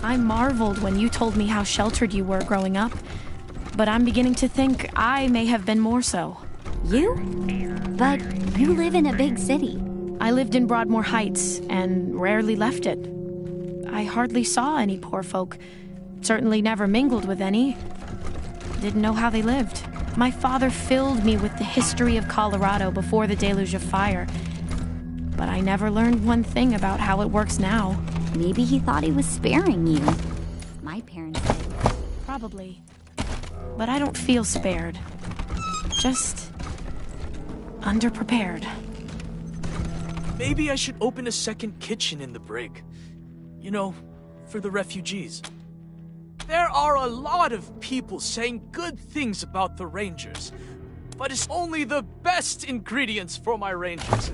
I marveled when you told me how sheltered you were growing up, but I'm beginning to think I may have been more so. You? But you live in a big city. I lived in Broadmoor Heights and rarely left it. I hardly saw any poor folk, certainly never mingled with any. Didn't know how they lived. My father filled me with the history of Colorado before the deluge of fire, but I never learned one thing about how it works now. Maybe he thought he was sparing you. My parents did. Probably. But I don't feel spared. Just underprepared. Maybe I should open a second kitchen in the brig. You know, for the refugees. There are a lot of people saying good things about the Rangers, but it's only the best ingredients for my Rangers.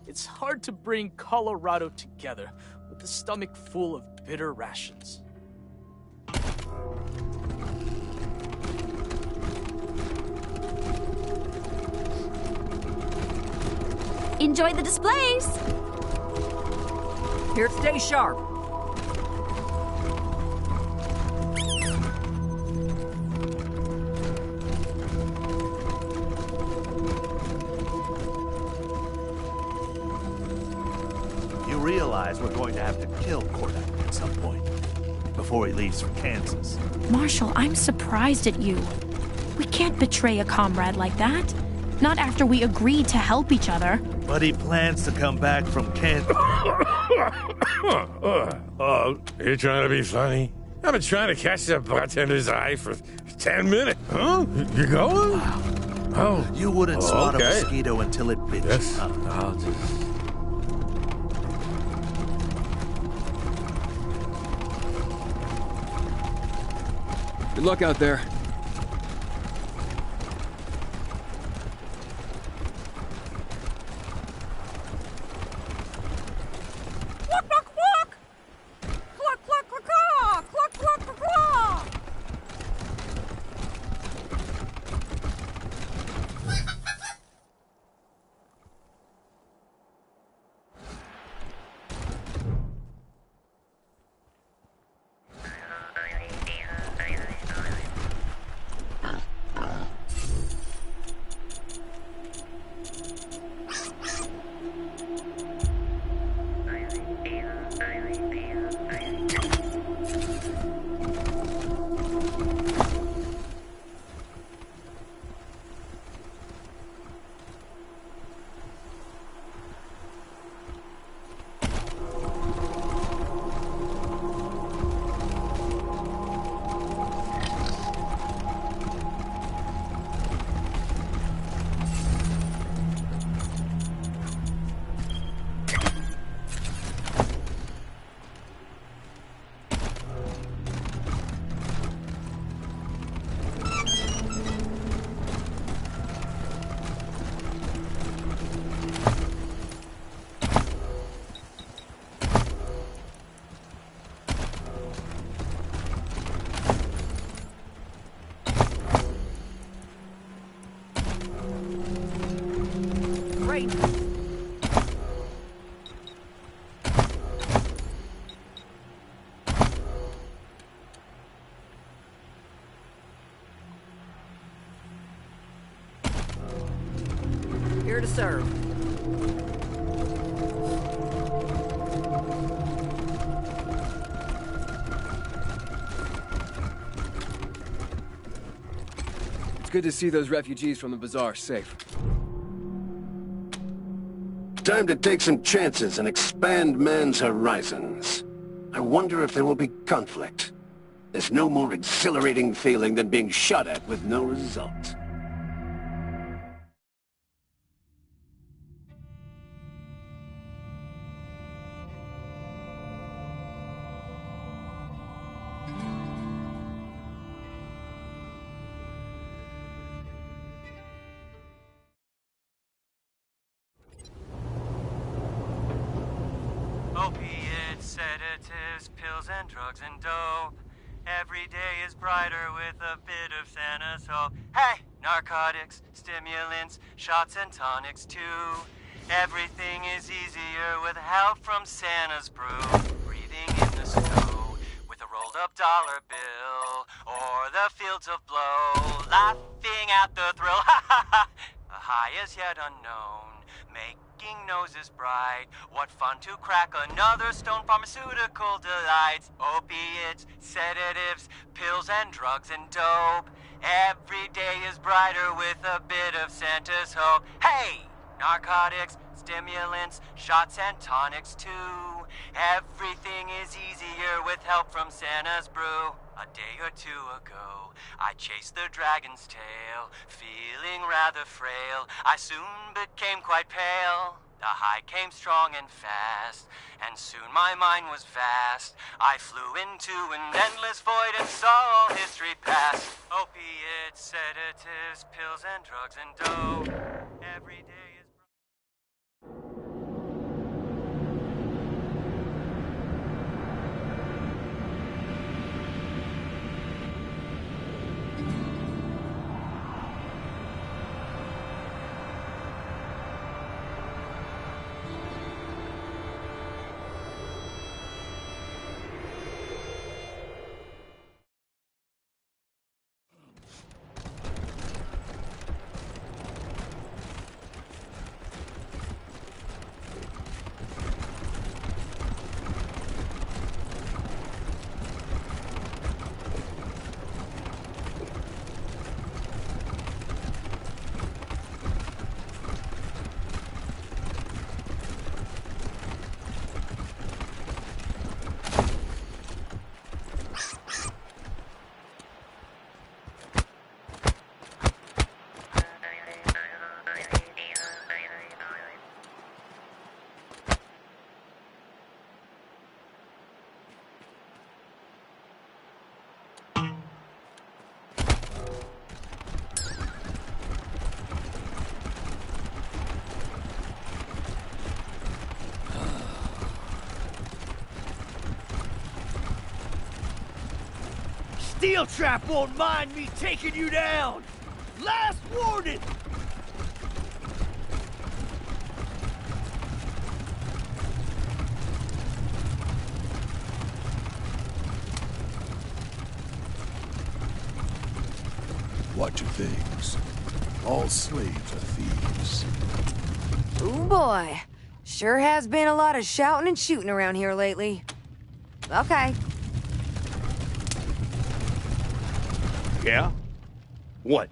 It's hard to bring Colorado together with a stomach full of bitter rations. Enjoy the displays! Here, stay sharp. You realize we're going to have to kill Kodak at some point, before he leaves for Kansas. Marshall, I'm surprised at you. We can't betray a comrade like that. Not after we agreed to help each other. But he plans to come back from Kansas. You trying to be funny? I've been trying to catch that bartender's eye for 10 minutes. Huh? You going? Oh. You wouldn't swat a mosquito until it bit Yes. you. I'll just... Good luck out there. Here to serve. It's good to see those refugees from the bazaar safe. Time to take some chances and expand man's horizons. I wonder if there will be conflict. There's no more exhilarating feeling than being shot at with no result. Opiates, sedatives, pills and drugs and dope. Every day is brighter with a bit of Thanatos. Hey! Narcotics, stimulants, shots and tonics too. Everything is easier with help from Santa's brew. Breathing in the snow with a rolled up dollar bill, or the fields of blow, laughing at the thrill, ha ha ha! A high as yet unknown, making noses bright. What fun to crack another stone, pharmaceutical delights. Opiates, sedatives, pills and drugs and dope. Every day is brighter with a bit of Santa's hope. Hey! Narcotics, stimulants, shots and tonics too. Everything is easier with help from Santa's brew. A day or two ago, I chased the dragon's tail, feeling rather frail. I soon became quite pale. The high came strong and fast, and soon my mind was vast. I flew into an endless void and saw all history pass. Opiates, sedatives, pills and drugs and dope. Every day is... Steel Trap won't mind me taking you down! Last warning! Watch your things. All slaves are thieves. Ooh boy. Sure has been a lot of shouting and shooting around here lately. Okay. Yeah? What?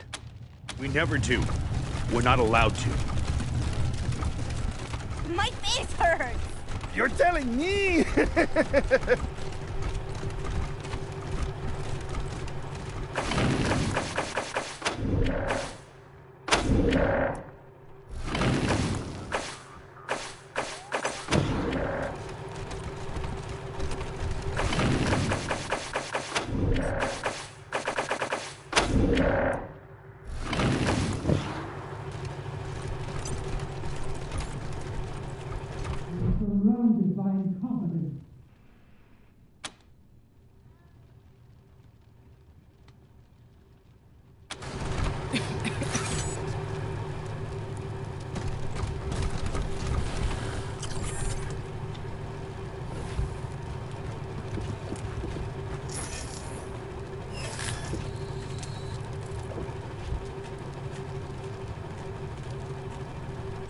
We never do. We're not allowed to. My face hurts! You're telling me!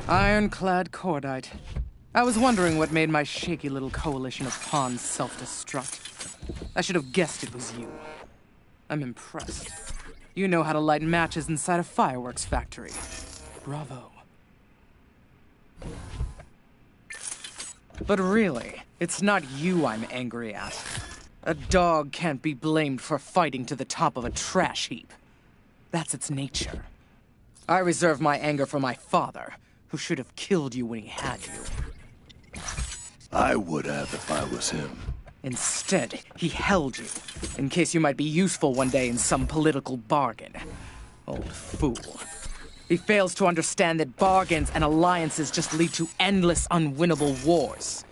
Ironclad Cordite. I was wondering what made my shaky little coalition of pawns self-destruct. I should have guessed it was you. I'm impressed. You know how to light matches inside a fireworks factory. Bravo. But really, it's not you I'm angry at. A dog can't be blamed for fighting to the top of a trash heap. That's its nature. I reserve my anger for my father, who should have killed you when he had you. I would have if I was him. Instead, he held you, in case you might be useful one day in some political bargain. Old fool. He fails to understand that bargains and alliances just lead to endless, unwinnable wars.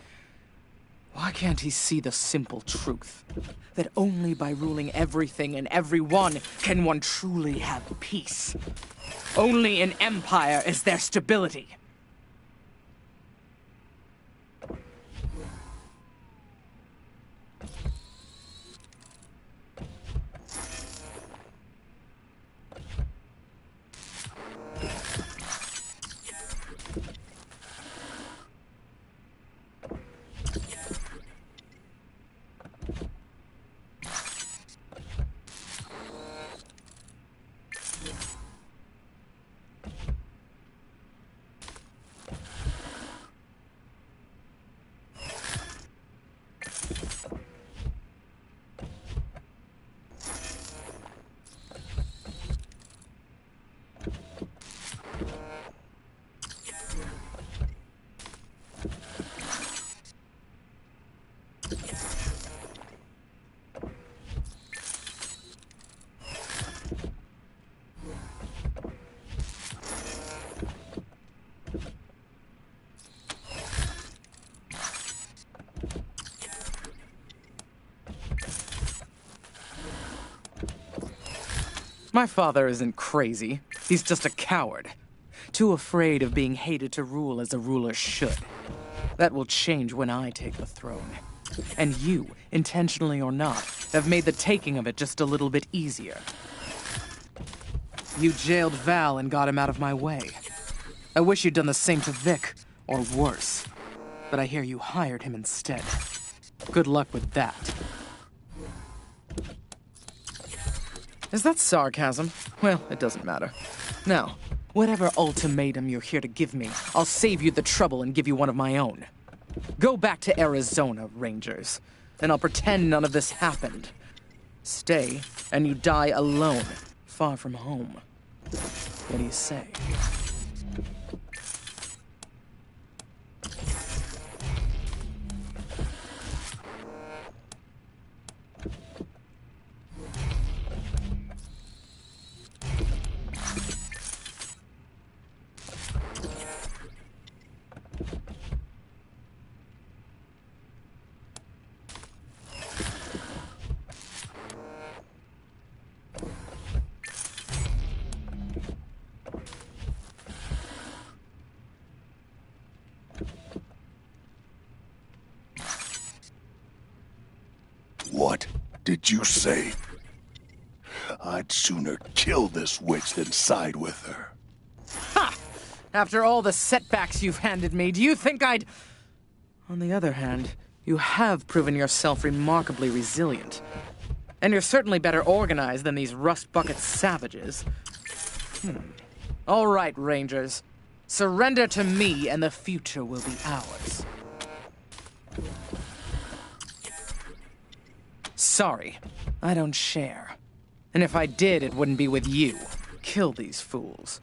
Why can't he see the simple truth? That only by ruling everything and everyone can one truly have peace. Only in empire is there stability. My father isn't crazy. He's just a coward. Too afraid of being hated to rule as a ruler should. That will change when I take the throne. And you, intentionally or not, have made the taking of it just a little bit easier. You jailed Val and got him out of my way. I wish you'd done the same to Vic, or worse. But I hear you hired him instead. Good luck with that. Is that sarcasm? Well, it doesn't matter. Now, whatever ultimatum you're here to give me, I'll save you the trouble and give you one of my own. Go back to Arizona, Rangers, and I'll pretend none of this happened. Stay, and you die alone, far from home. What do you say? What did you say? I'd sooner kill this witch than side with her. Ha! After all the setbacks you've handed me, do you think I'd... On the other hand, you have proven yourself remarkably resilient. And you're certainly better organized than these rust-bucket savages. All right, Rangers. Surrender to me and the future will be ours. Sorry, I don't share. And if I did, it wouldn't be with you. Kill these fools.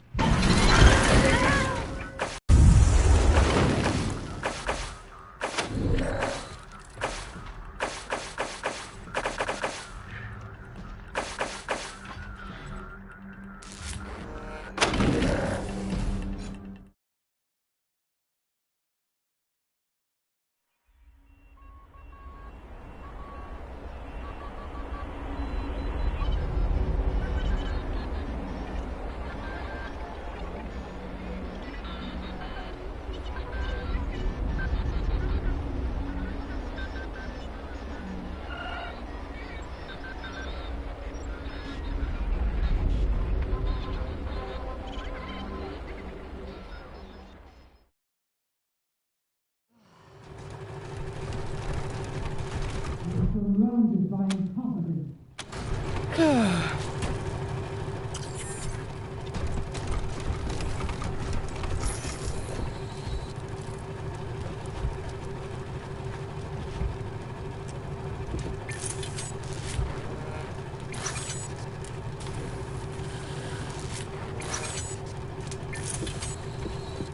Surrounded by incompetence.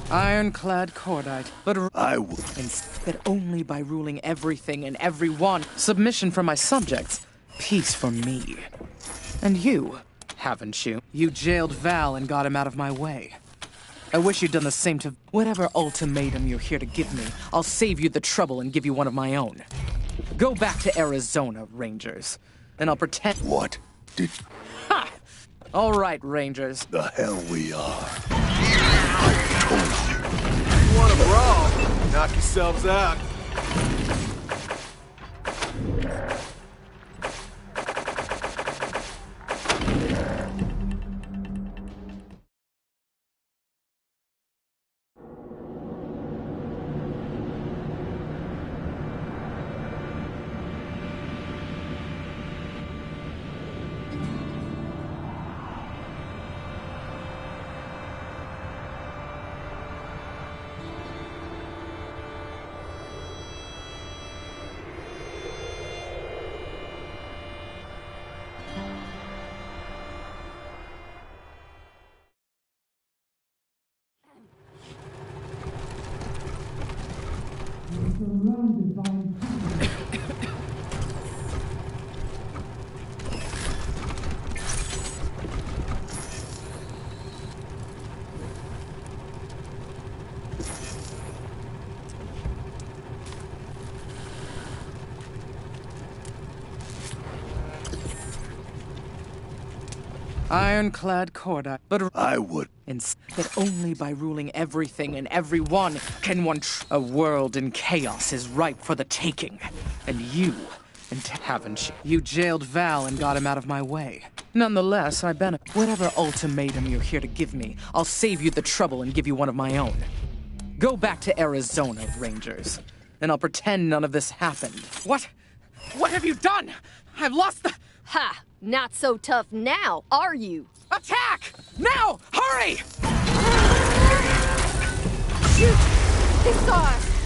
Ironclad Cordite, but I will. But only by ruling everything and everyone. Submission from my subjects, peace for me. And you, haven't you? You jailed Val and got him out of my way. I wish you'd done the same to... Whatever ultimatum you're here to give me, I'll save you the trouble and give you one of my own. Go back to Arizona, Rangers, and I'll pretend... What did... Ha! All right, Rangers. The hell we are. I told you. You want a brawl? Knock yourselves out. Surrounded by incompetence. Ironclad Corda, but I would. That only by ruling everything and everyone can one a world in chaos is ripe for the taking. And you, and haven't you? You jailed Val and got him out of my way. Nonetheless, I benefit. Whatever ultimatum you're here to give me, I'll save you the trouble and give you one of my own. Go back to Arizona, Rangers, and I'll pretend none of this happened. What? What have you done? I've lost the... Ha! Not so tough now, are you? Attack! Now! Hurry! Shoot! They saw us!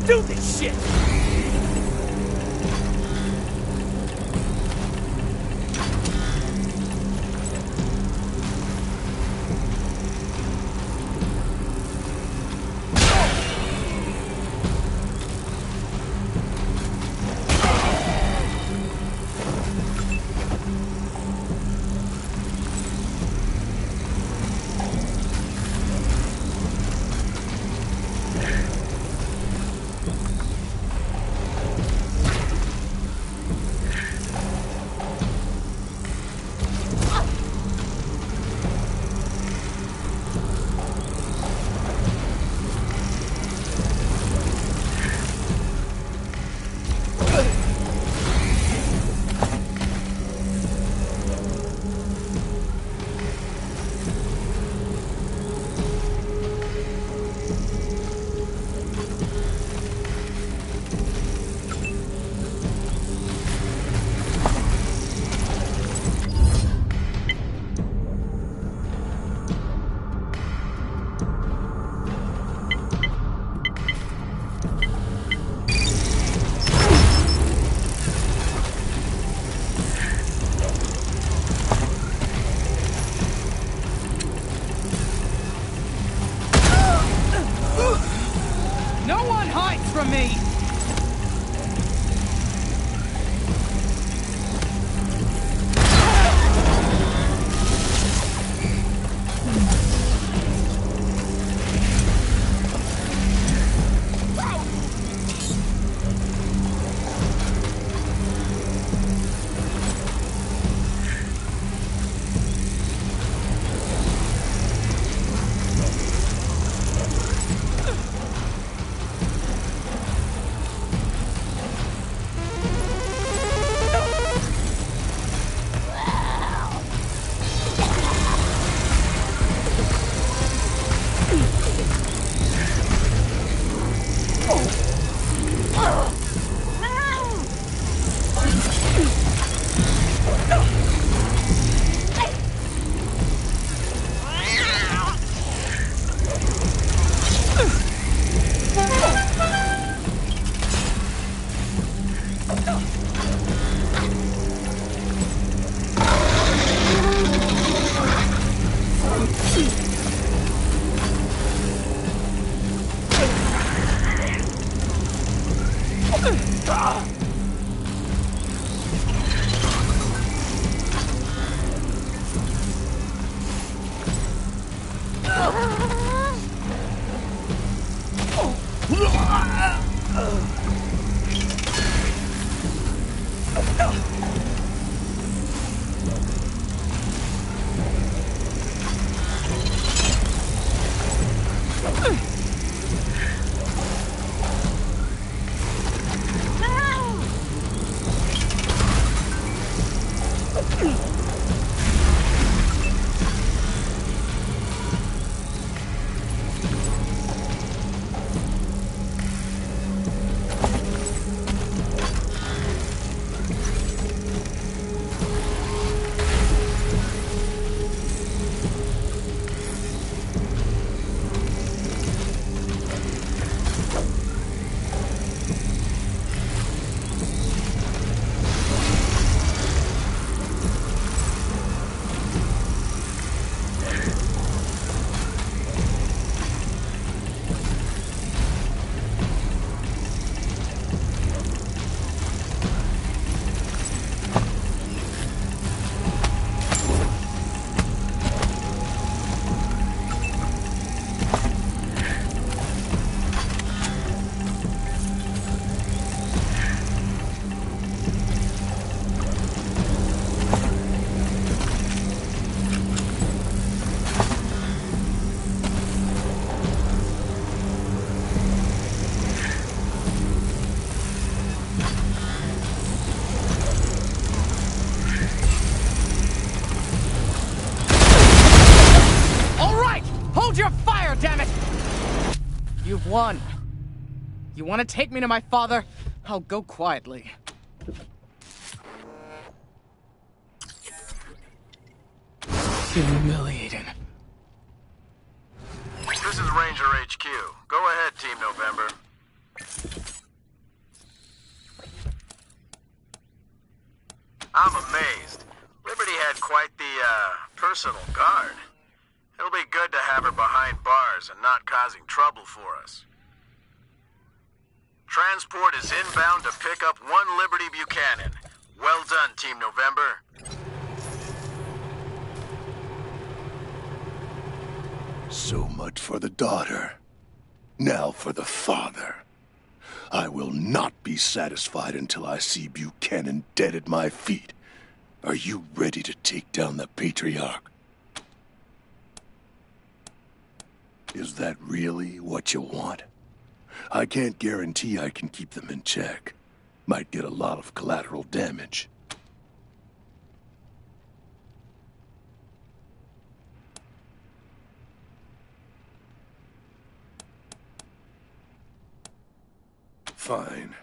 do this shit! You've won. You want to take me to my father? I'll go quietly. Humiliating. This is Ranger HQ. Go ahead, Team November. I'm amazed. Liberty had quite the, personal guard. It'll be good to have her behind bars and not causing trouble for us. Transport is inbound to pick up 1 Liberty Buchanan. Well done, Team November. So much for the daughter. Now for the father. I will not be satisfied until I see Buchanan dead at my feet. Are you ready to take down the Patriarch? Is that really what you want? I can't guarantee I can keep them in check. Might get a lot of collateral damage. Fine.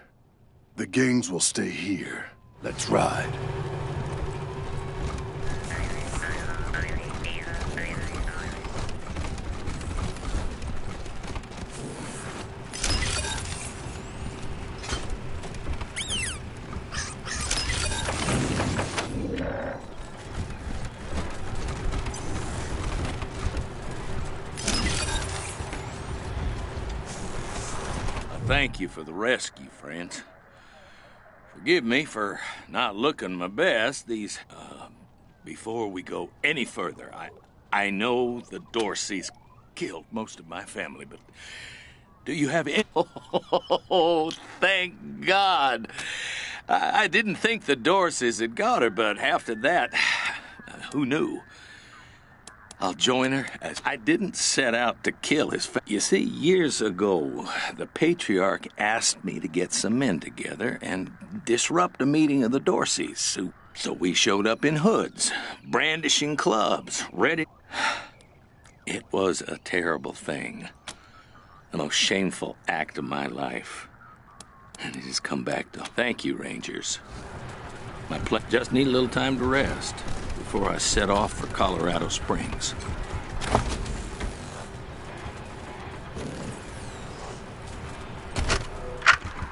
The gangs will stay here. Let's ride. Thank you for the rescue, friends. Forgive me for not looking my best before we go any further. I know the Dorseys killed most of my family, but do you have any... Oh, thank God. I didn't think the Dorseys had got her, but after that, who knew? I'll join her, as I didn't set out to kill his You see, years ago, the Patriarch asked me to get some men together and disrupt a meeting of the Dorseys. So we showed up in hoods, brandishing clubs, ready. It was a terrible thing. The most shameful act of my life. And it has come back to... Thank you, Rangers. Just need a little time to rest before I set off for Colorado Springs.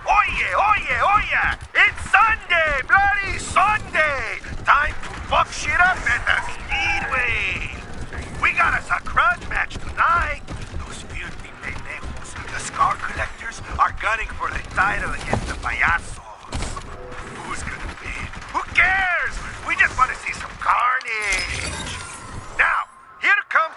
Oye! It's Sunday! Bloody Sunday! Time to fuck shit up at the Speedway! We got us a grudge match tonight! Those filthy pendejos, the scar collectors, are gunning for the title against the payasos. Who's gonna win? Who cares? We just want to see some carnage! Now, here come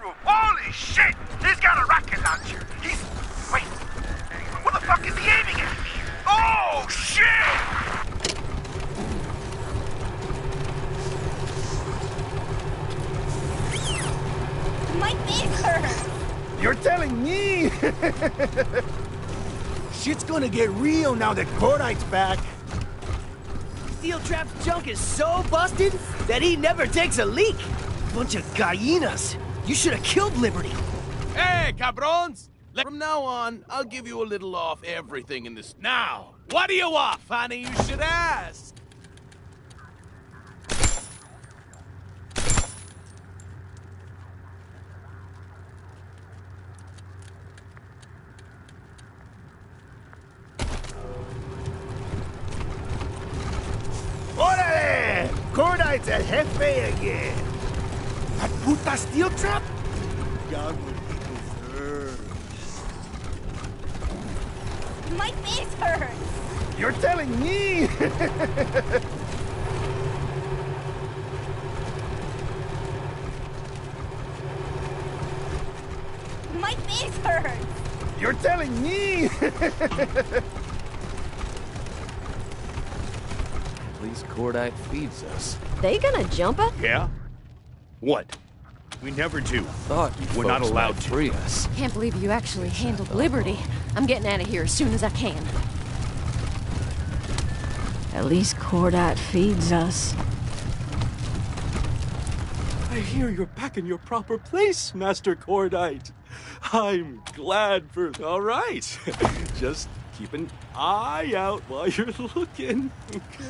roof. Holy shit! He's got a rocket launcher. Wait. What the fuck is he aiming at? Oh, shit! My face hurts. You're telling me? Shit's gonna get real now that Cordite's back. Steel Trap's junk is so busted that he never takes a leak. Bunch of gallinas. You should have killed Liberty. Hey, cabrons! From now on, I'll give you a little off everything in this. Now, what do you want? Funny you should ask. Órale! Cordite's a jefe again. That puta Steel Trap? Got what he deserves. My face hurts. You're telling me? My face hurts. You're telling me? At least Cordite feeds us. They gonna jump us? Yeah? What? We never do. Thought you We're not folks allowed might to. free us. Can't believe you actually handled Liberty. I'm getting out of here as soon as I can. At least Cordite feeds us. I hear you're back in your proper place, Master Cordite. I'm glad for... All right. Just keep an eye out while you're looking, okay?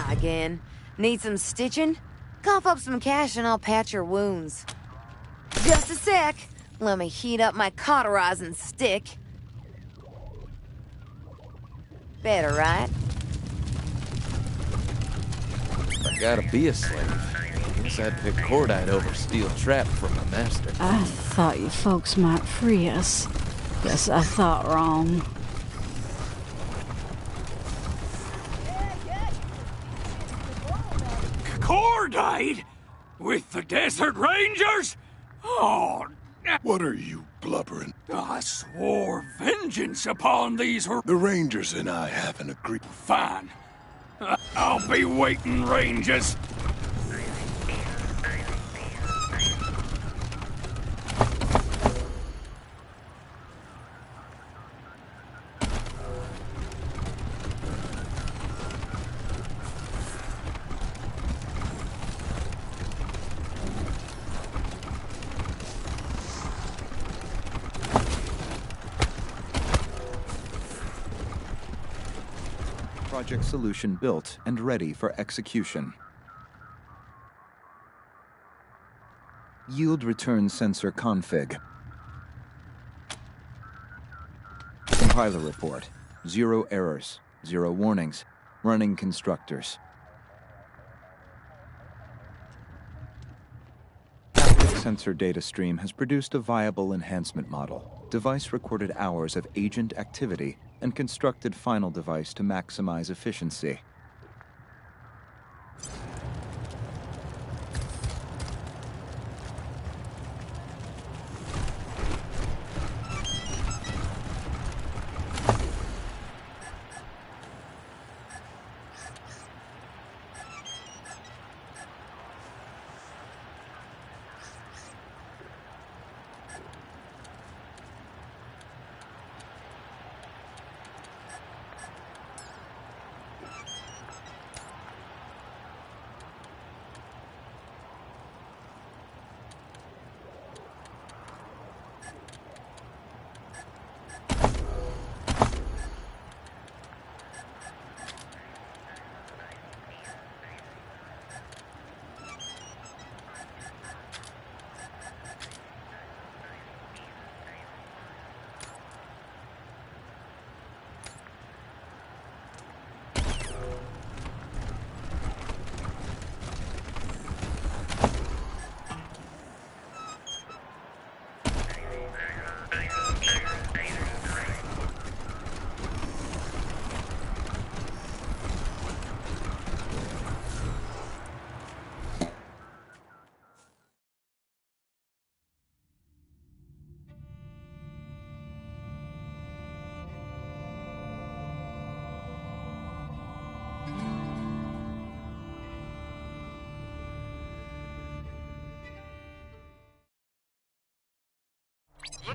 Again. Need some stitching? Cough up some cash and I'll patch your wounds. Just a sec. Let me heat up my cauterizing stick. Better, right? If I gotta be a slave, I guess I'd pick Cordite over Steel Trap for my master. I thought you folks might free us. Guess I thought wrong. Cordite? With the Desert Rangers? Oh, What are you blubbering? I swore vengeance upon these... The Rangers and I haven't agreed. Fine. I'll be waiting, Rangers. Project solution built and ready for execution. Yield return sensor config. Compiler report. 0 errors, 0 warnings. Running constructors. Haptic sensor data stream has produced a viable enhancement model. Device recorded hours of agent activity and constructed final device to maximize efficiency.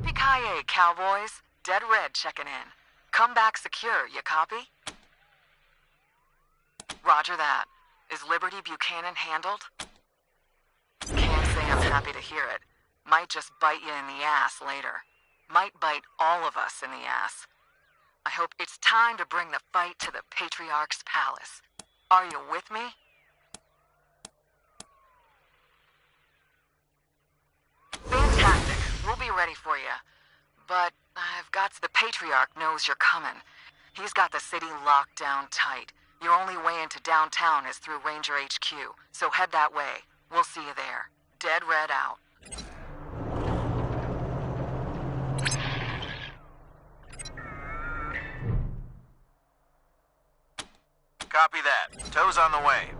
Yippee-ki-yay, cowboys. Dead Red checking in. Come back secure, you copy? Roger that. Is Liberty Buchanan handled? Can't say I'm happy to hear it. Might just bite you in the ass later. Might bite all of us in the ass. I hope it's time to bring the fight to the Patriarch's palace. Are you with me? Fantastic. We'll be ready for you. But I've got the Patriarch knows you're coming. He's got the city locked down tight. Your only way into downtown is through Ranger HQ, so head that way. We'll see you there. Dead Red out. Copy that. Tow's on the way.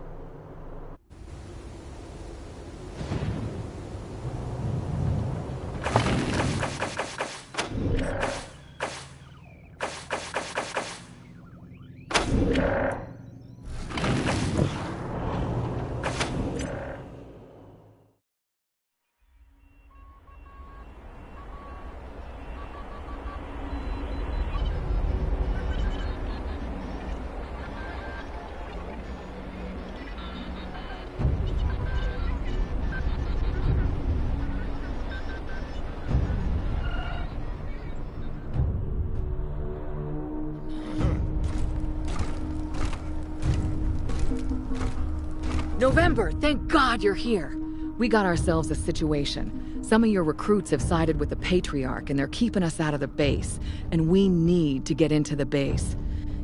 November, thank God you're here. We got ourselves a situation. Some of your recruits have sided with the Patriarch and they're keeping us out of the base. And we need to get into the base.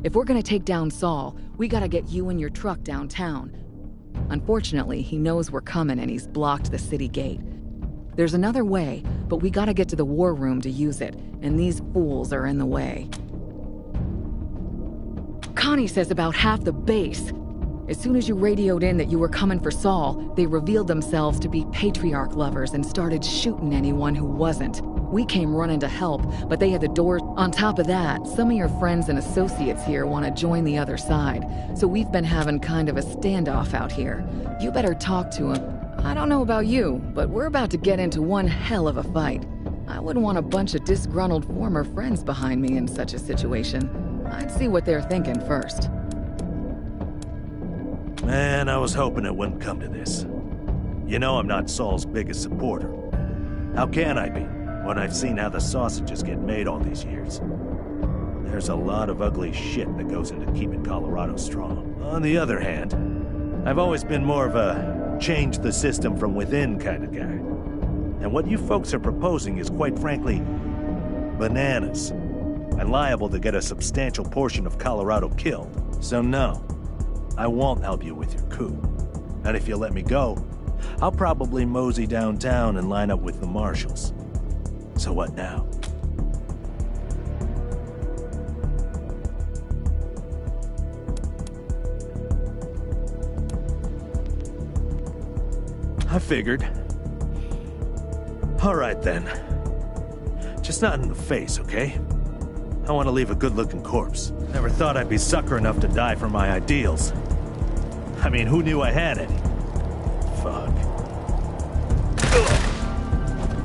If we're gonna take down Saul, we gotta get you and your truck downtown. Unfortunately, he knows we're coming and he's blocked the city gate. There's another way, but we gotta get to the war room to use it, and these fools are in the way. Connie says about half the base. As soon as you radioed in that you were coming for Saul, they revealed themselves to be Patriarch lovers and started shooting anyone who wasn't. We came running to help, but they had the doors. On top of that, some of your friends and associates here want to join the other side, so we've been having kind of a standoff out here. You better talk to him. I don't know about you, but we're about to get into one hell of a fight. I wouldn't want a bunch of disgruntled former friends behind me in such a situation. I'd see what they're thinking first. Man, I was hoping it wouldn't come to this. You know I'm not Saul's biggest supporter. How can I be, when I've seen how the sausages get made all these years? There's a lot of ugly shit that goes into keeping Colorado strong. On the other hand, I've always been more of a change the system from within kind of guy. And what you folks are proposing is, quite frankly, bananas, and liable to get a substantial portion of Colorado killed. So no. I won't help you with your coup. And if you let me go, I'll probably mosey downtown and line up with the marshals. So what now? I figured. All right then. Just not in the face, okay? I want to leave a good-looking corpse. Never thought I'd be sucker enough to die for my ideals. I mean, who knew I had any? Fuck.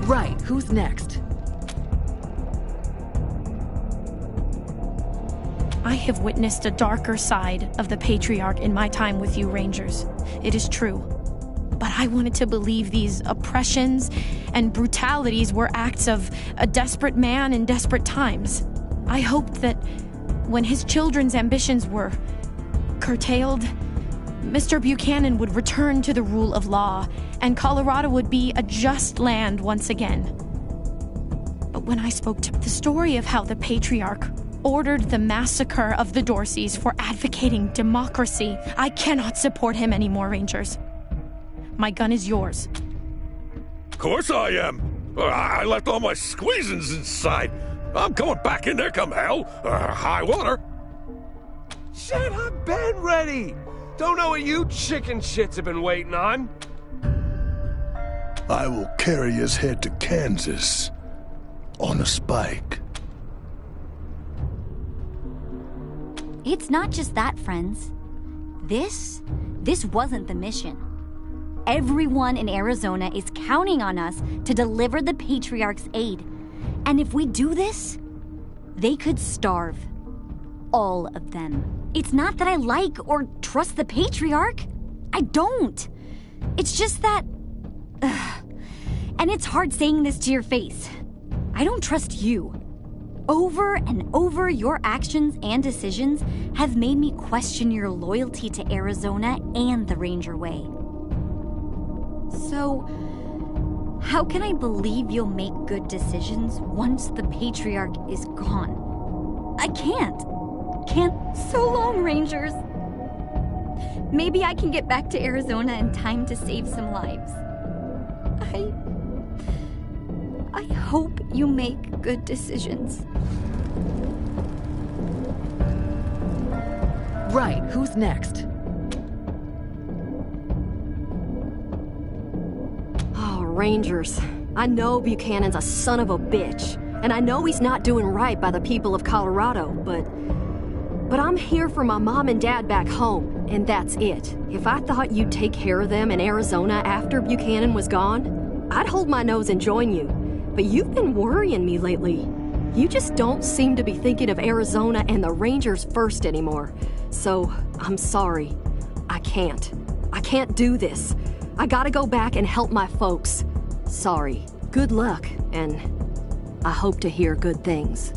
Right, who's next? I have witnessed a darker side of the Patriarch in my time with you, Rangers. It is true. But I wanted to believe these oppressions and brutalities were acts of a desperate man in desperate times. I hoped that when his children's ambitions were curtailed, Mr. Buchanan would return to the rule of law, and Colorado would be a just land once again. But when I spoke to the story of how the Patriarch ordered the massacre of the Dorseys for advocating democracy, I cannot support him anymore, Rangers. My gun is yours. Of course I am. I left all my squeezins inside. I'm going back in there come hell, high water. Shit, I've been ready. Don't know what you chicken shits have been waiting on. I will carry his head to Kansas on a spike. It's not just that, friends. This wasn't the mission. Everyone in Arizona is counting on us to deliver the Patriarch's aid. And if we do this, they could starve. All of them. It's not that I like or trust the Patriarch. I don't. It's just that... And it's hard saying this to your face. I don't trust you. Over and over, your actions and decisions have made me question your loyalty to Arizona and the Ranger Way. So, how can I believe you'll make good decisions once the Patriarch is gone? I can't. So long, Rangers. Maybe I can get back to Arizona in time to save some lives. I hope you make good decisions. Right, who's next? Oh, Rangers. I know Buchanan's a son of a bitch, and I know he's not doing right by the people of Colorado, but I'm here for my mom and dad back home, and that's it. If I thought you'd take care of them in Arizona after Buchanan was gone, I'd hold my nose and join you. But you've been worrying me lately. You just don't seem to be thinking of Arizona and the Rangers first anymore. So, I'm sorry. I can't do this. I gotta go back and help my folks. Sorry. Good luck, and I hope to hear good things.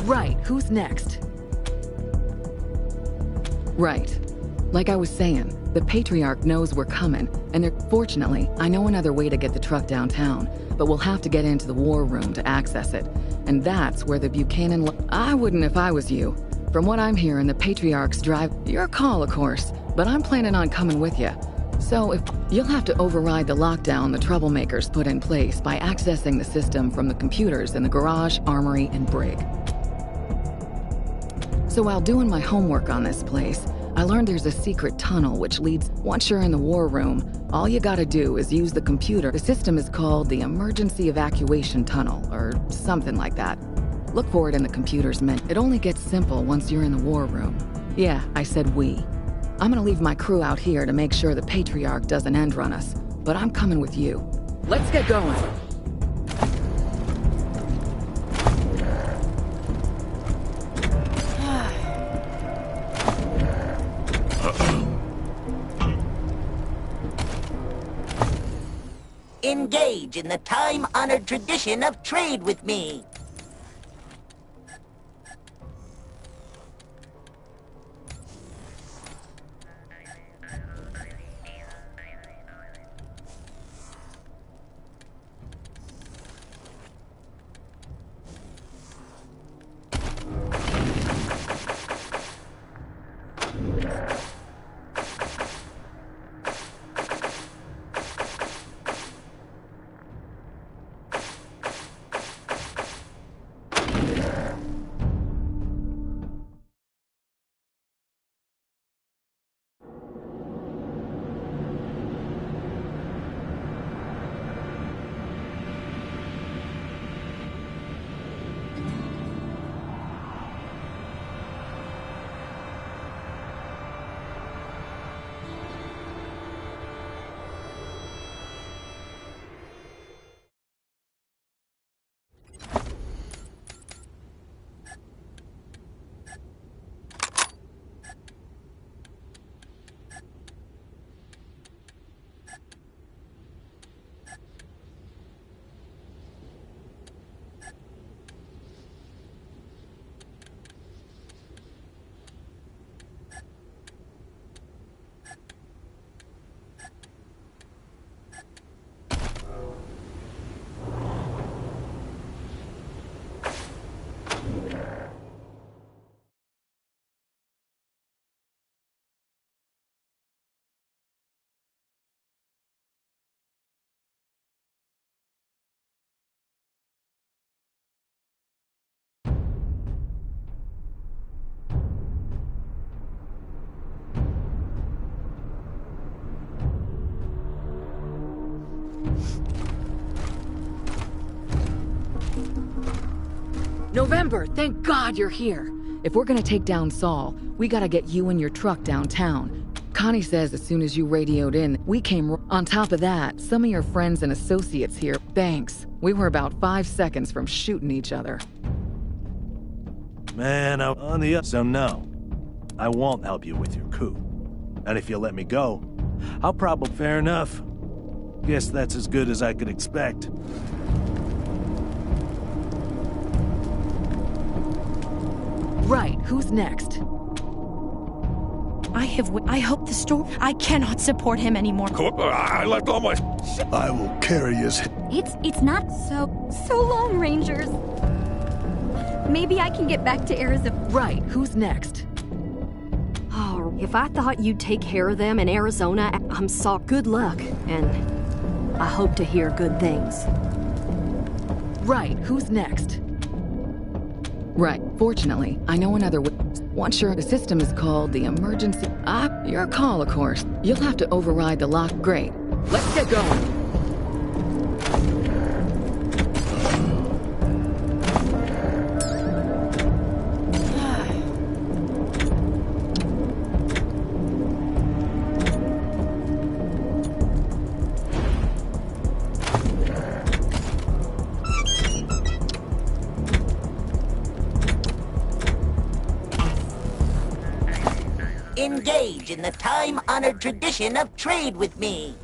Right, who's next? Right. Like I was saying, the Patriarch knows we're coming, and fortunately, I know another way to get the truck downtown, but we'll have to get into the war room to access it. And that's where the Buchanan... I wouldn't if I was you. From what I'm hearing, the Patriarch's drive... Your call, of course, but I'm planning on coming with you. So if you'll have to override the lockdown the troublemakers put in place by accessing the system from the computers in the garage, armory, and brig. So while doing my homework on this place, I learned there's a secret tunnel which leads... Once you're in the war room, all you gotta do is use the computer. The system is called the Emergency Evacuation Tunnel, or something like that. Look for it in the computer's menu. It only gets simple once you're in the war room. Yeah, I said we. I'm gonna leave my crew out here to make sure the Patriarch doesn't end run us, but I'm coming with you. Let's get going. Engage in the time-honored tradition of trade with me. November, thank God you're here. If we're gonna take down Saul, we gotta get you and your truck downtown. Connie says as soon as you radioed in, we came. On top of that, some of your friends and associates here, thanks. We were about 5 seconds from shooting each other. Man, I'm on the up, so no. I won't help you with your coup. And if you let me go, I'll probably... Fair enough. Guess that's as good as I could expect. Right, who's next? I hope the store. I cannot support him anymore. I left all my... I will carry his... It's not so long, Rangers. Maybe I can get back to Arizona. Right, who's next? Oh, if I thought you'd take care of them in Arizona, I'm sorry. Good luck, and I hope to hear good things. Right, who's next? Right, fortunately, I know another way. Once the system is called the emergency... your call, of course. You'll have to override the lock. Great. Let's get going. Engage in the time-honored tradition of trade with me.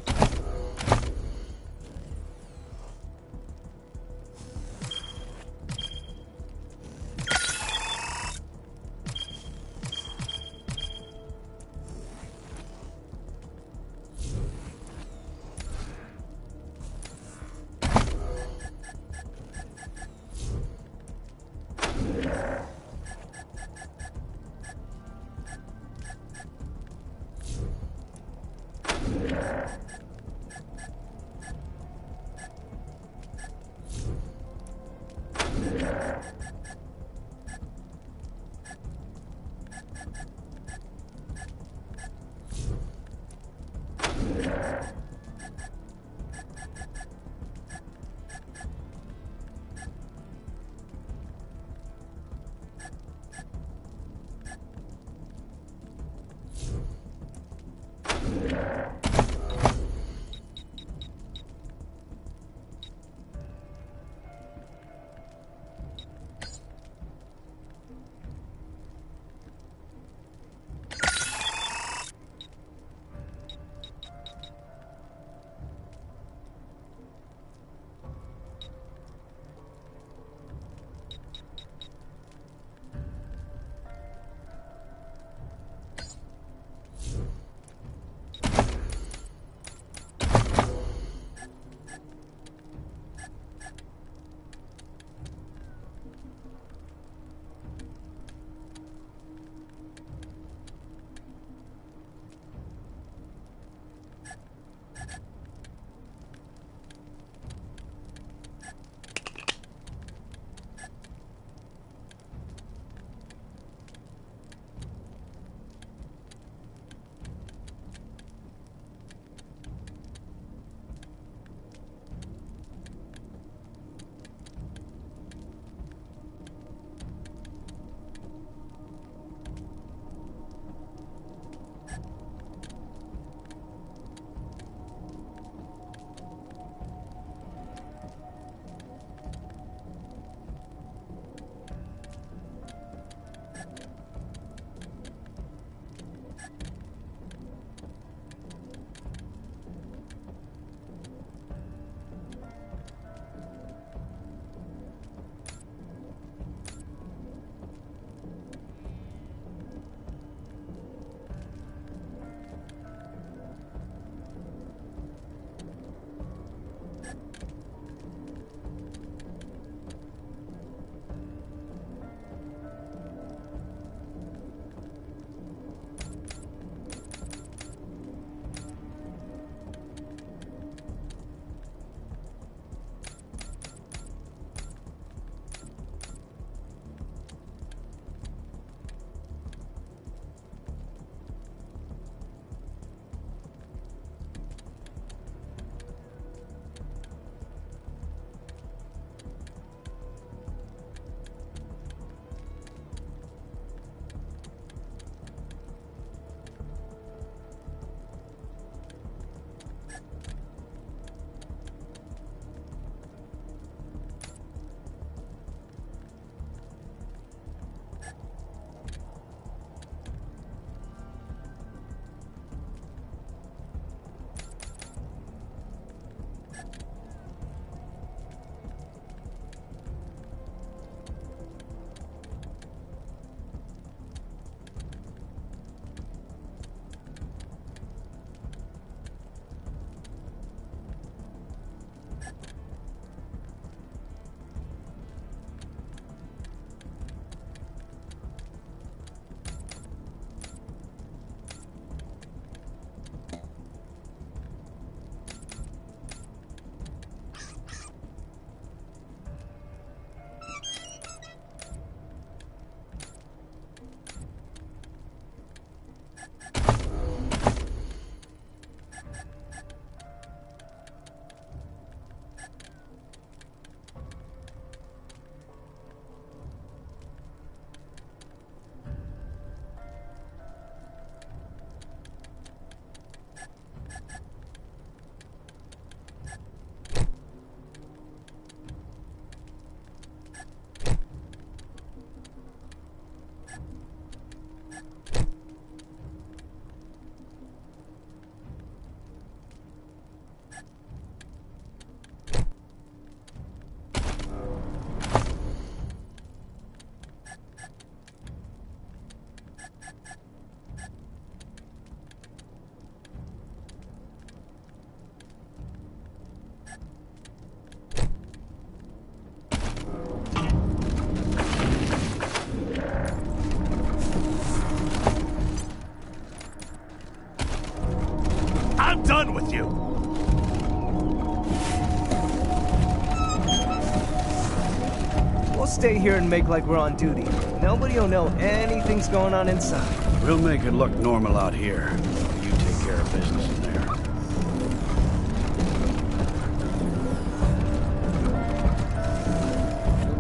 stay here and make like we're on duty. Nobody will know anything's going on inside. We'll make it look normal out here. You take care of business in there.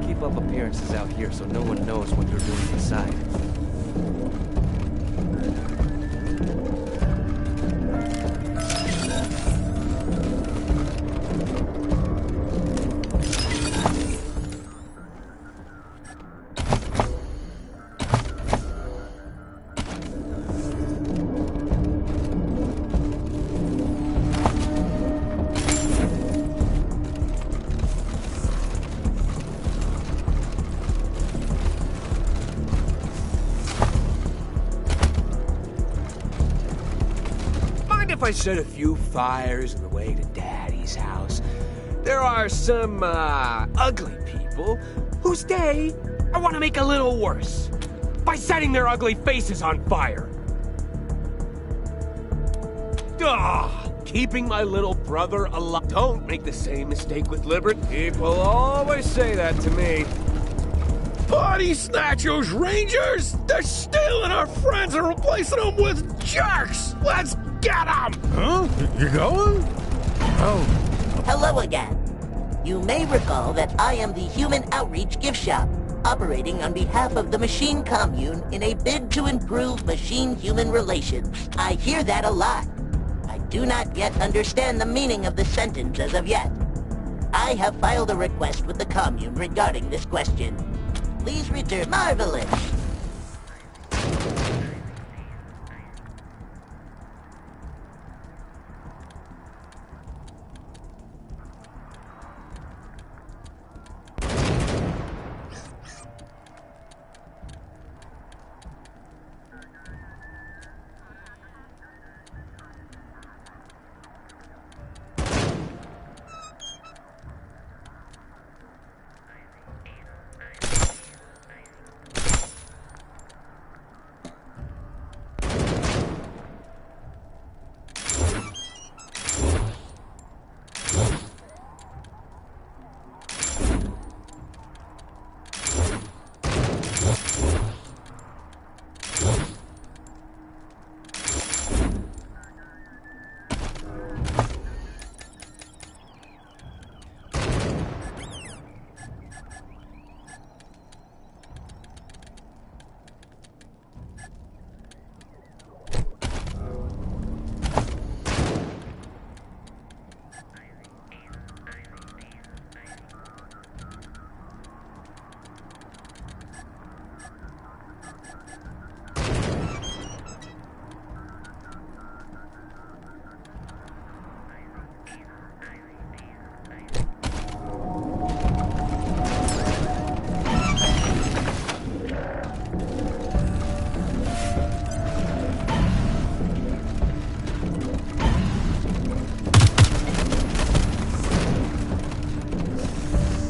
Keep up appearances out here so no one knows what you're doing inside. If I set a few fires on the way to Daddy's house, there are some, ugly people whose day I want to make a little worse by setting their ugly faces on fire. Keeping my little brother alive. Don't make the same mistake with Liberty. People always say that to me. Body snatchers, Rangers! They're stealing our friends and replacing them with jerks! Let's get them! Huh? You going? Oh. Hello again. You may recall that I am the Human Outreach Gift Shop, operating on behalf of the Machine Commune in a bid to improve machine-human relations. I hear that a lot. I do not yet understand the meaning of the sentence as of yet. I have filed a request with the Commune regarding this question. Please return. Marvelous!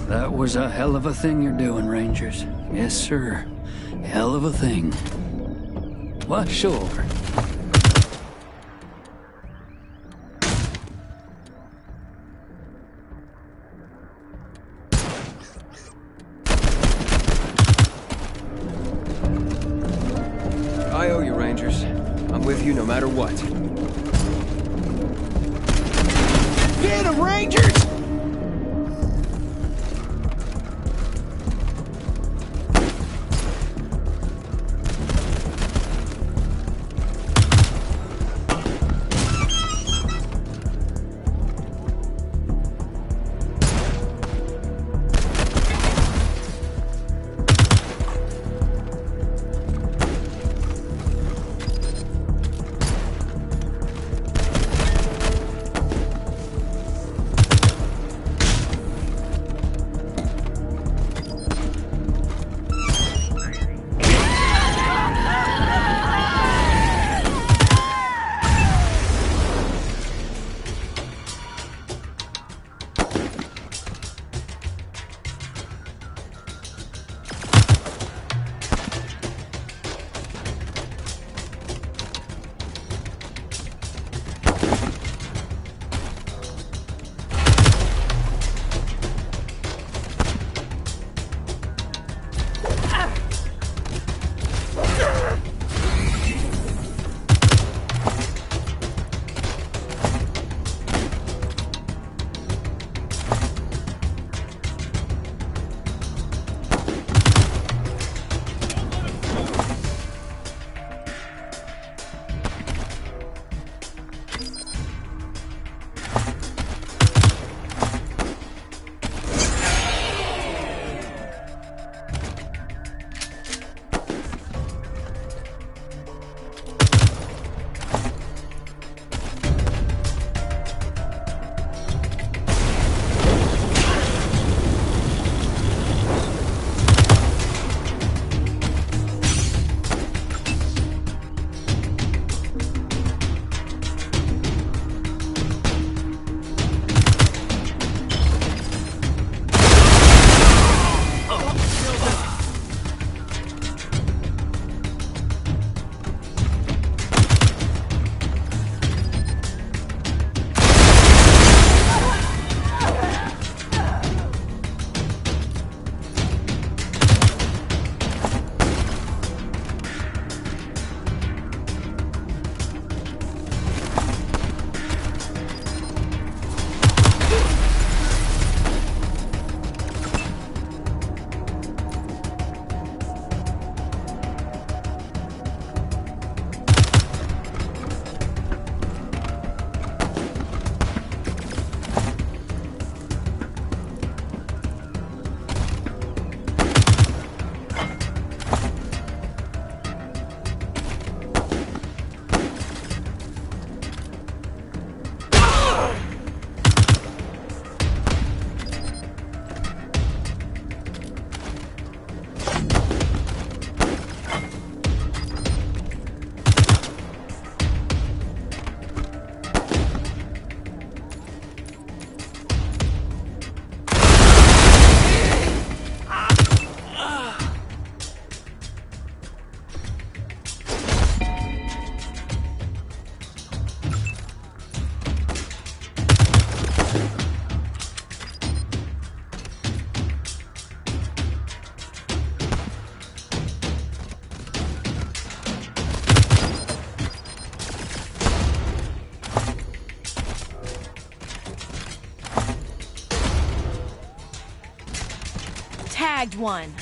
That was a hell of a thing you're doing, Rangers. Yes, sir. Hell of a thing. What? Sure. I owe you, Rangers. I'm with you no matter what. Get 'em, Rangers! Snagged one.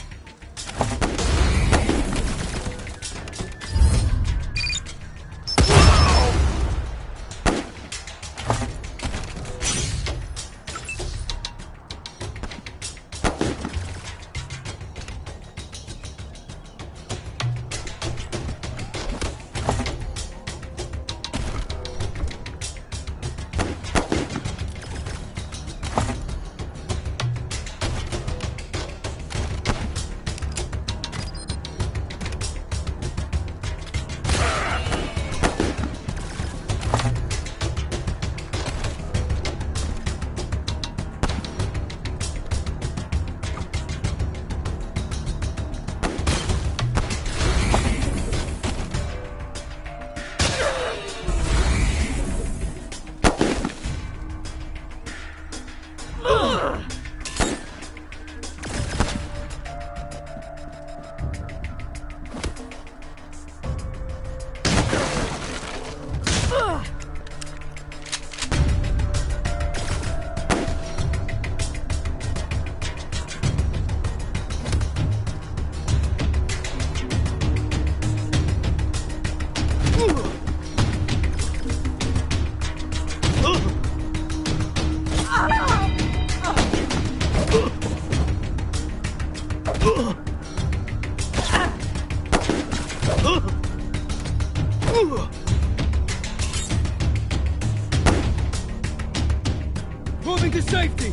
Moving to safety!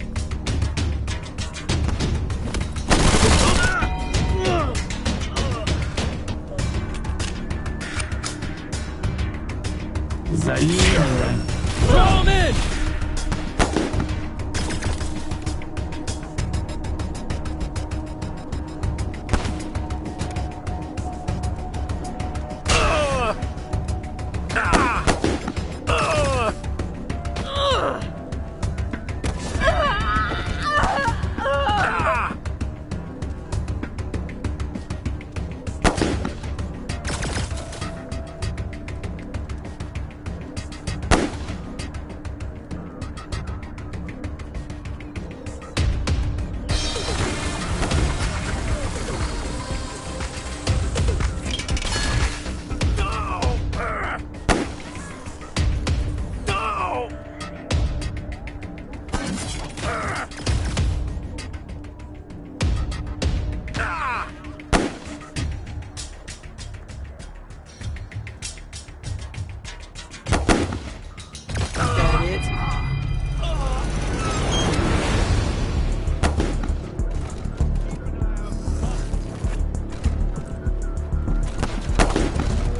Throw him in!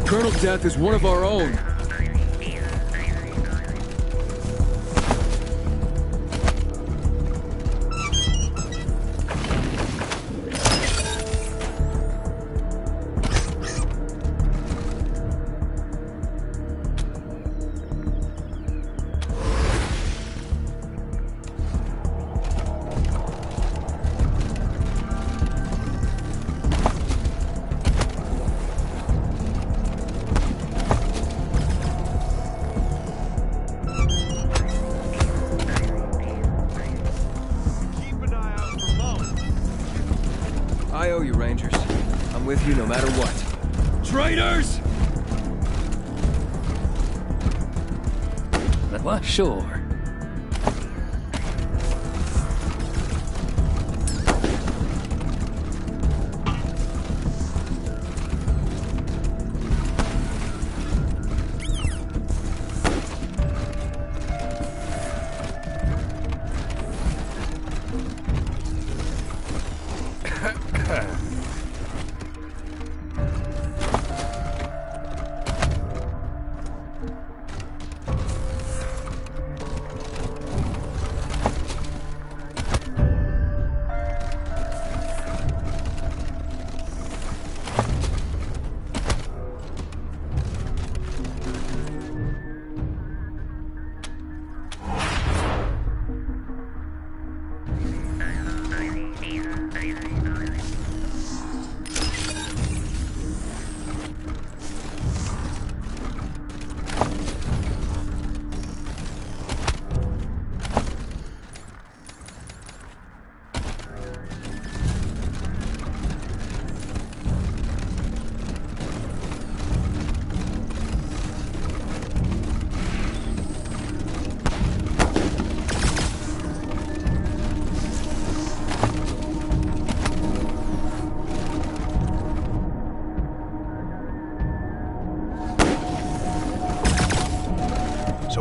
Colonel Death is one of our own. I owe you, Rangers. I'm with you no matter what. Traitors! What? Sure.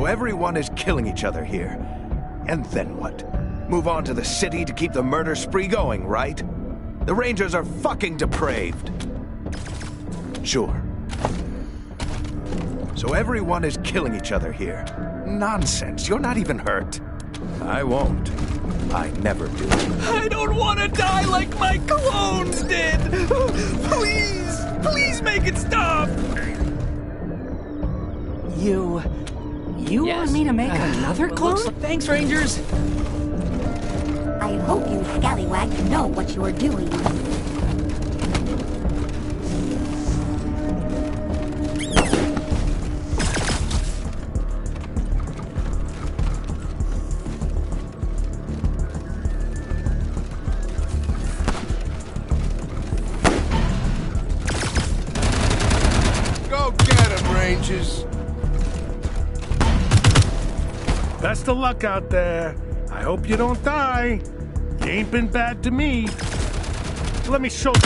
So everyone is killing each other here. And then what? Move on to the city to keep the murder spree going, right? The Rangers are fucking depraved. Sure. So everyone is killing each other here. Nonsense, you're not even hurt. I won't. I never do. I don't want to die like my clones did! Please! Please make it stop! You want me to make another clone? Thanks, Rangers! I hope you scallywags know what you're doing. Go get him, Rangers. Best of luck out there. I hope you don't die. You ain't been bad to me. Let me show you.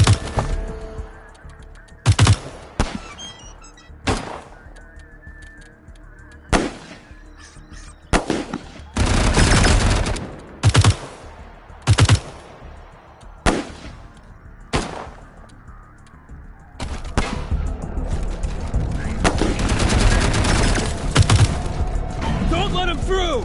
Don't let him through!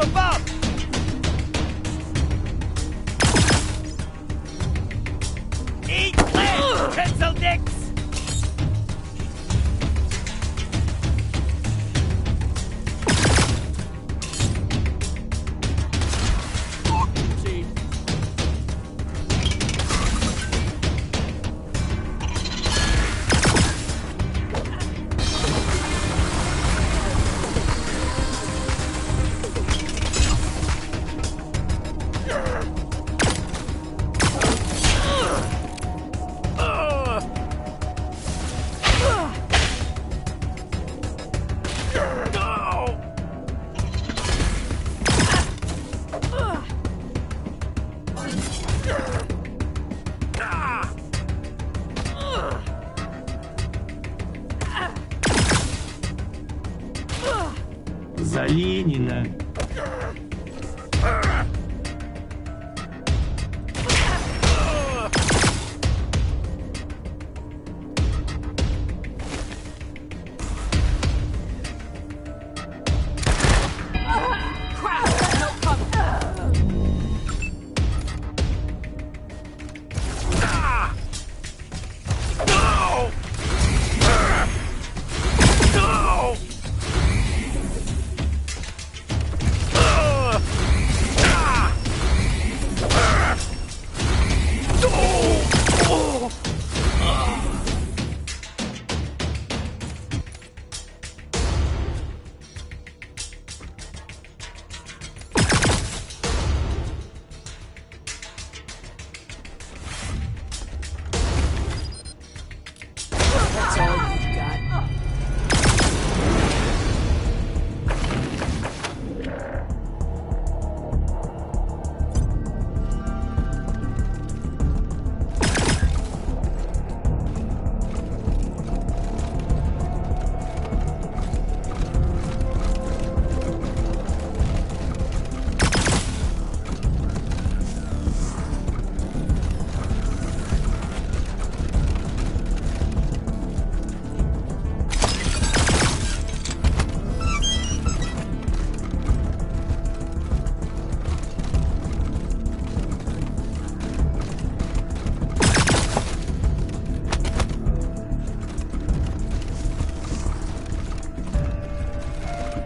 above! Eat lead, pencil dicks! За Ленина!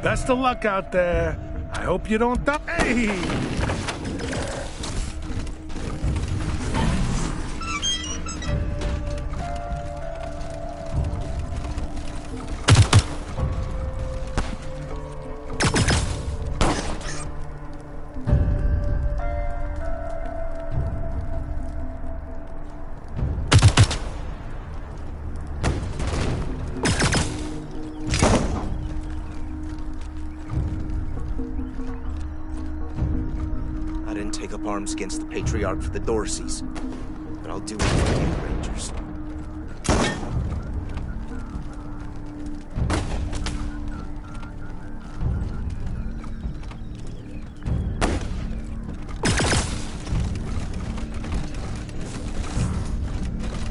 Best of luck out there. I hope you don't die. Hey! Take up arms against the Patriarch for the Dorseys, but I'll do it for you, Rangers.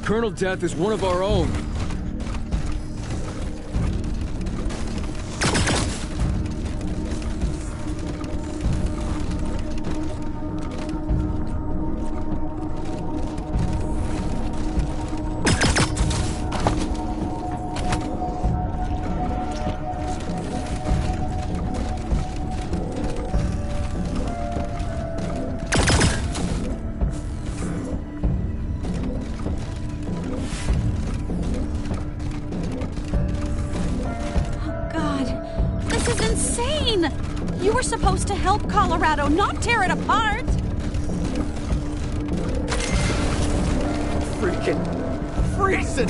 Colonel Death is one of our own. You were supposed to help Colorado, not tear it apart! Freaking freezing!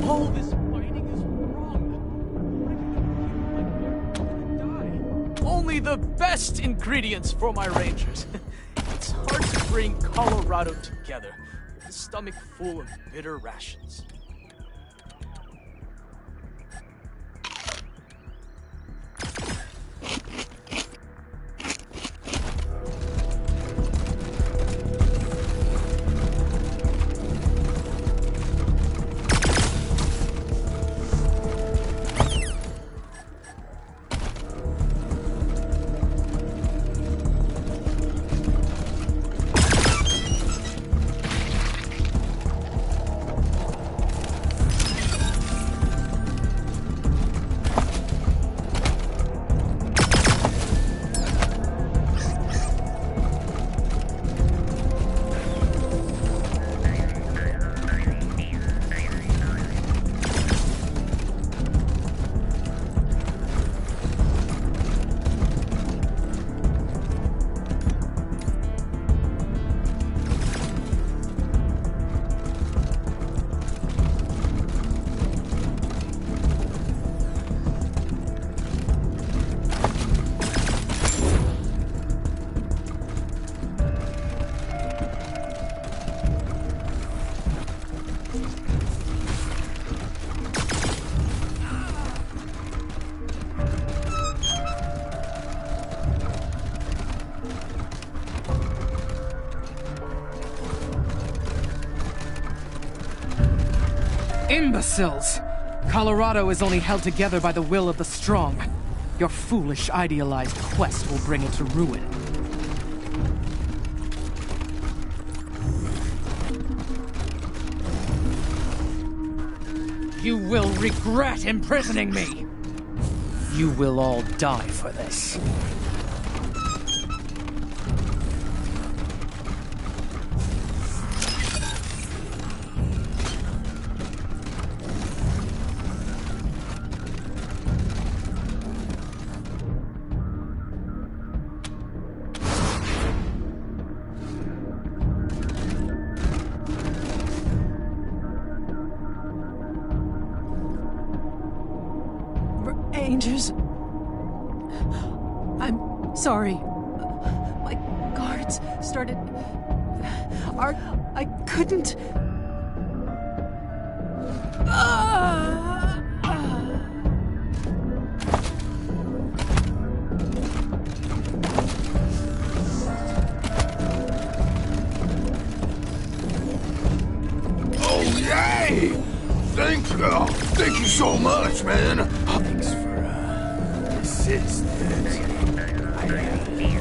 All this fighting is wrong. Only the best ingredients for my Rangers. It's hard to bring Colorado together with a stomach full of bitter rations. Imbeciles! Colorado is only held together by the will of the strong. Your foolish, idealized quest will bring it to ruin. You will regret imprisoning me! You will all die for this. Rangers. I'm sorry. My guards started... I couldn't... Oh, yay! Thank you so much, man. Thanks for, assistance. I owe you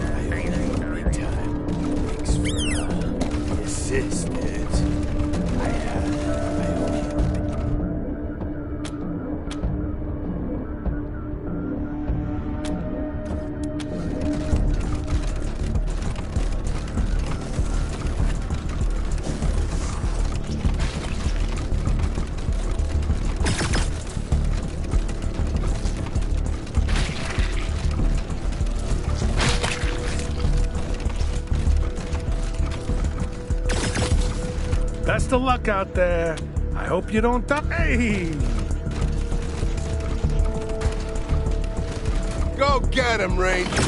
big time. Thanks for, assistance. I owe you. Best of luck out there. I hope you don't die. Hey! Go get him, Ranger.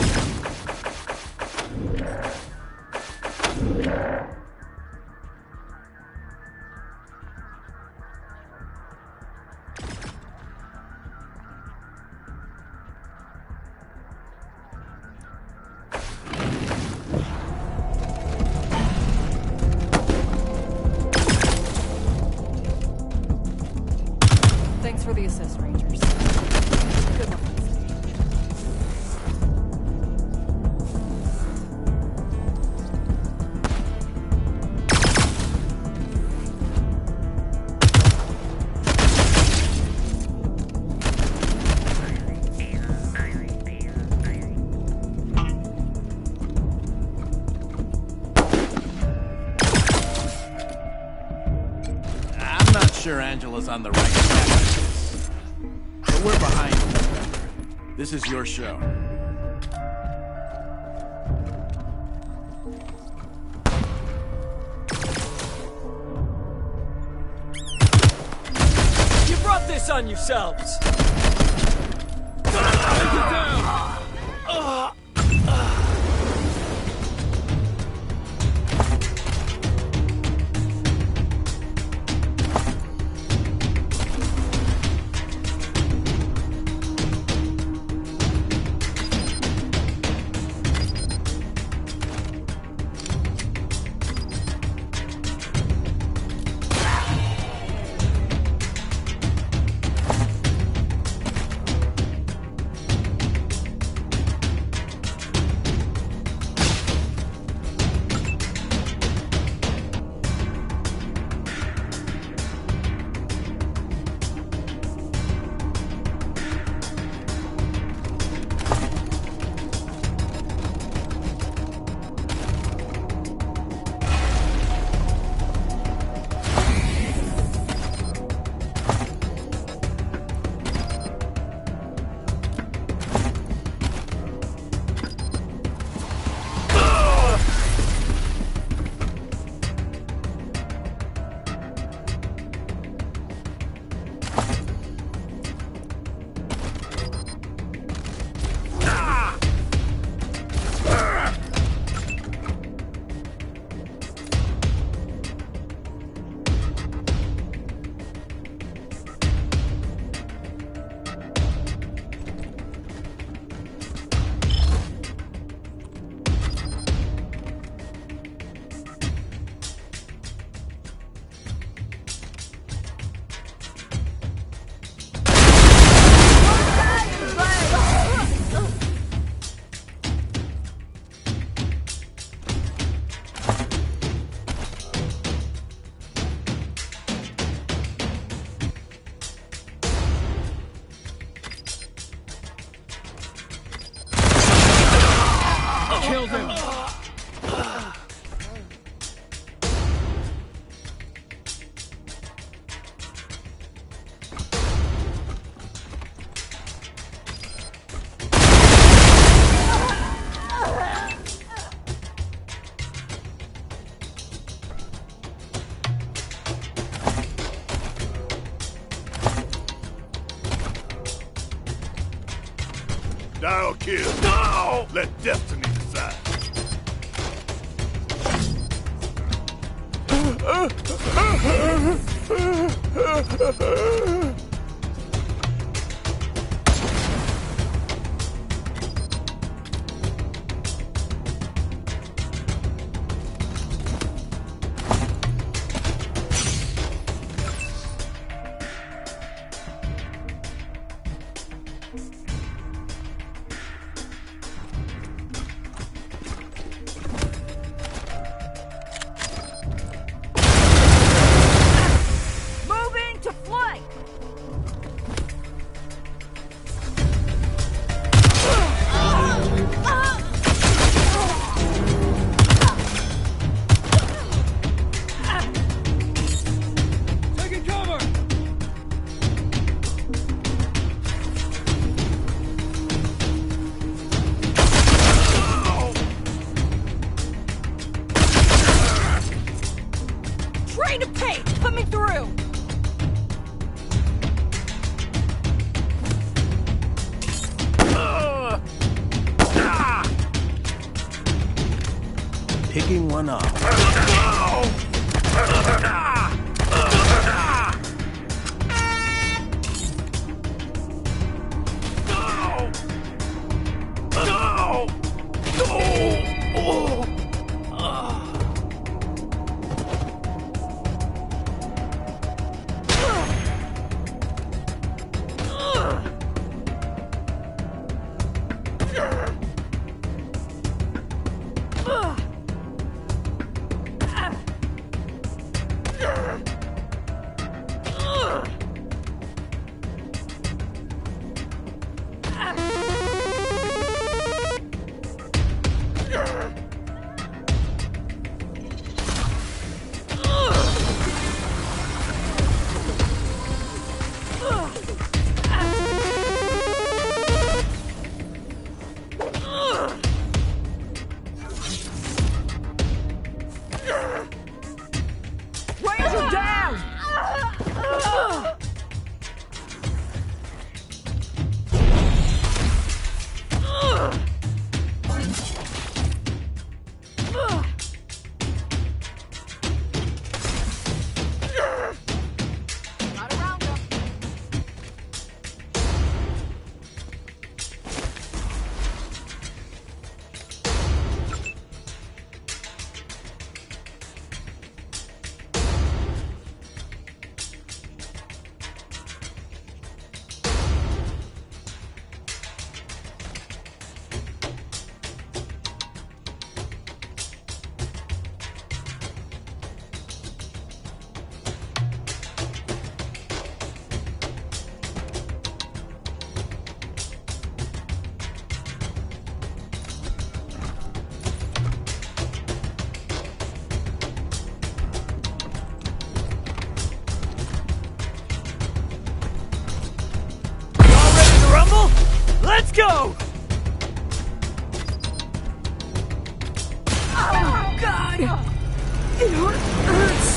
Thanks for the assist, Rangers. Good luck. I'm not sure Angela's on the right track with this. But we're behind you. This is your show. You brought this on yourselves! killed him! Die or kill. No! Let destiny decide. Moving to flank! Taking cover! Train to pay! Coming through! Picking one up. Ranger down! Let's go! Oh, God! It hurts!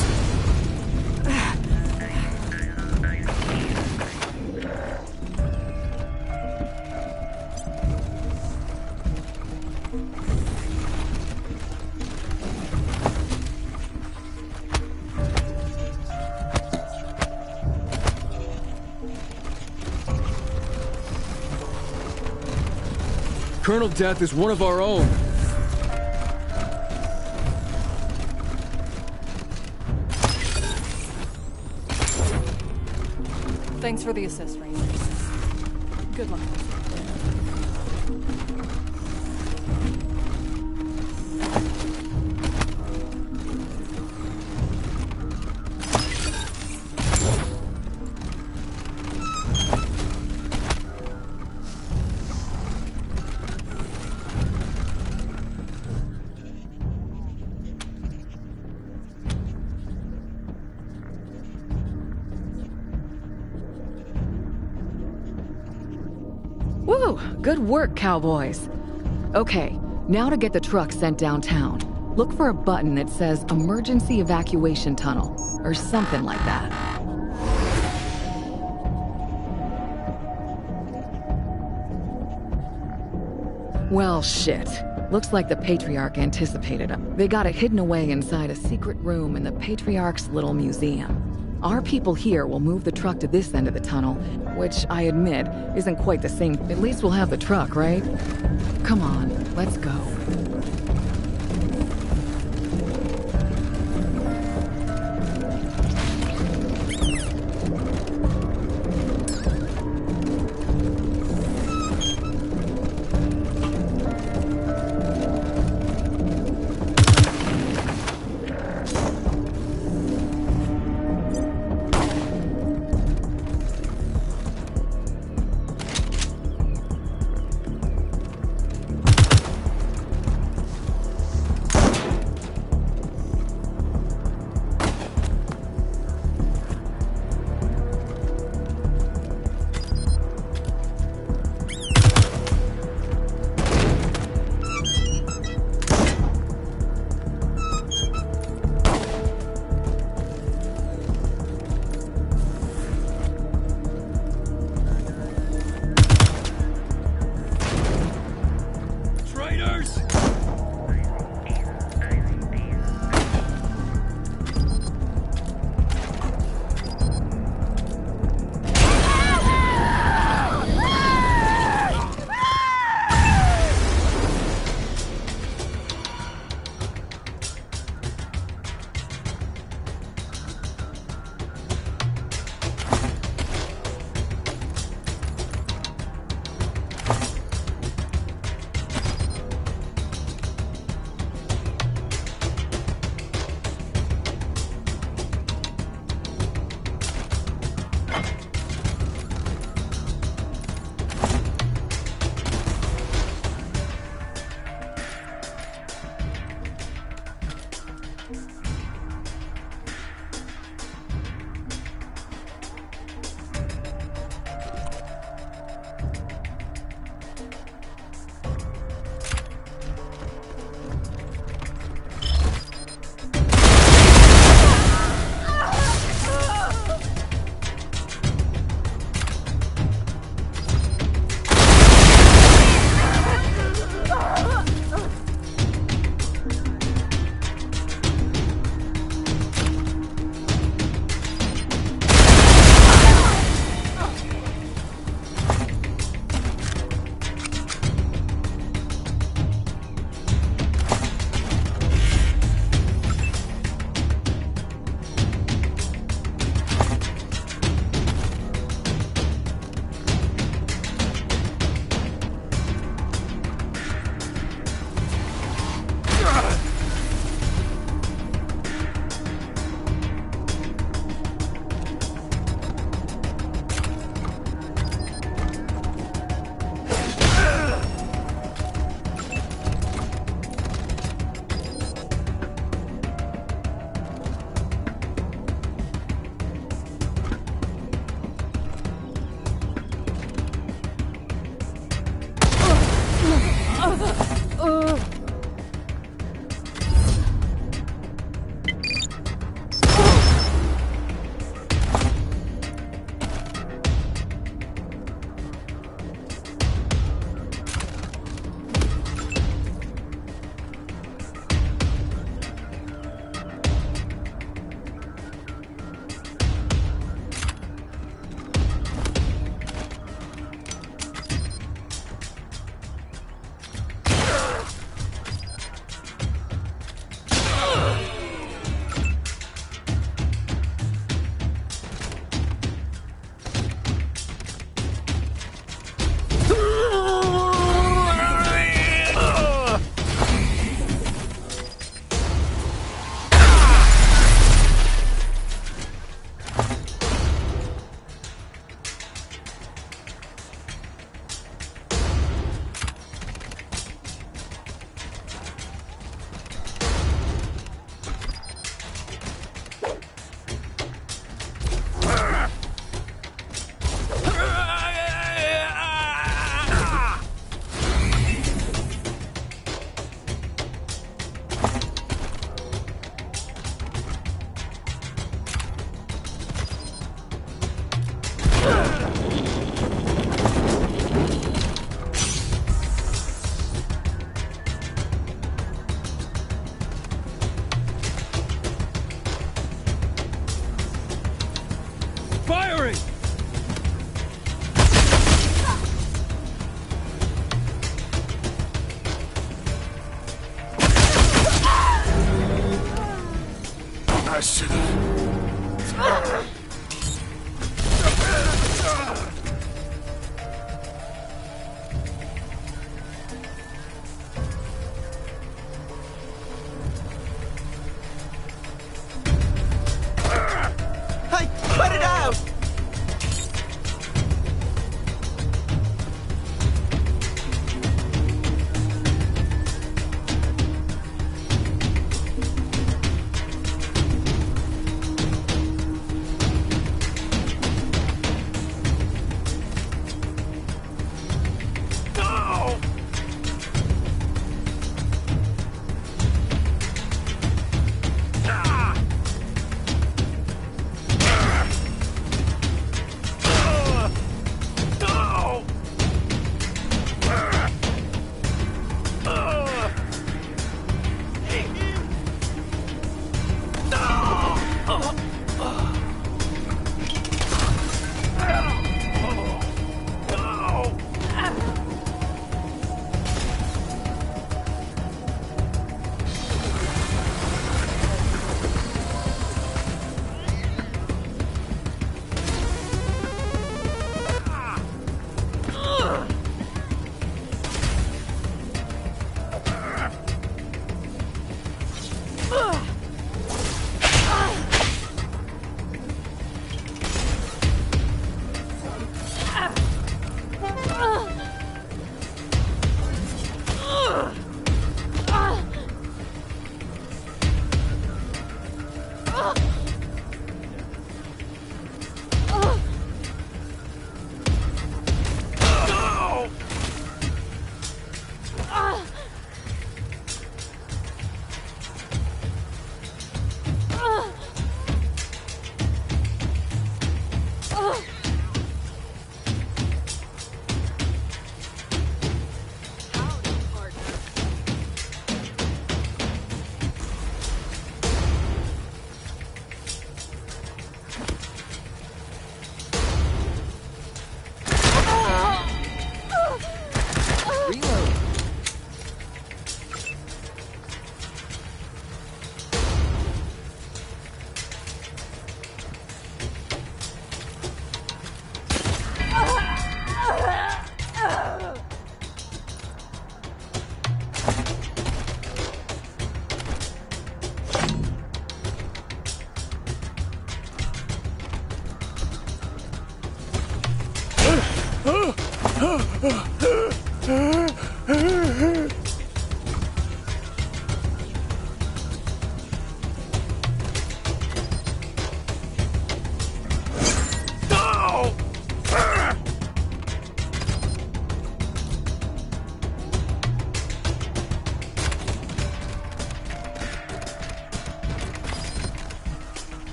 Colonel Death is one of our own. Thanks for the assist, Rangers. Good luck. Woo! Good work, cowboys. Okay, now to get the truck sent downtown. Look for a button that says Emergency Evacuation Tunnel, or something like that. Well, shit. Looks like the Patriarch anticipated him. They got it hidden away inside a secret room in the Patriarch's little museum. Our people here will move the truck to this end of the tunnel, which, I admit, isn't quite the same. At least we'll have the truck, right? Come on, let's go.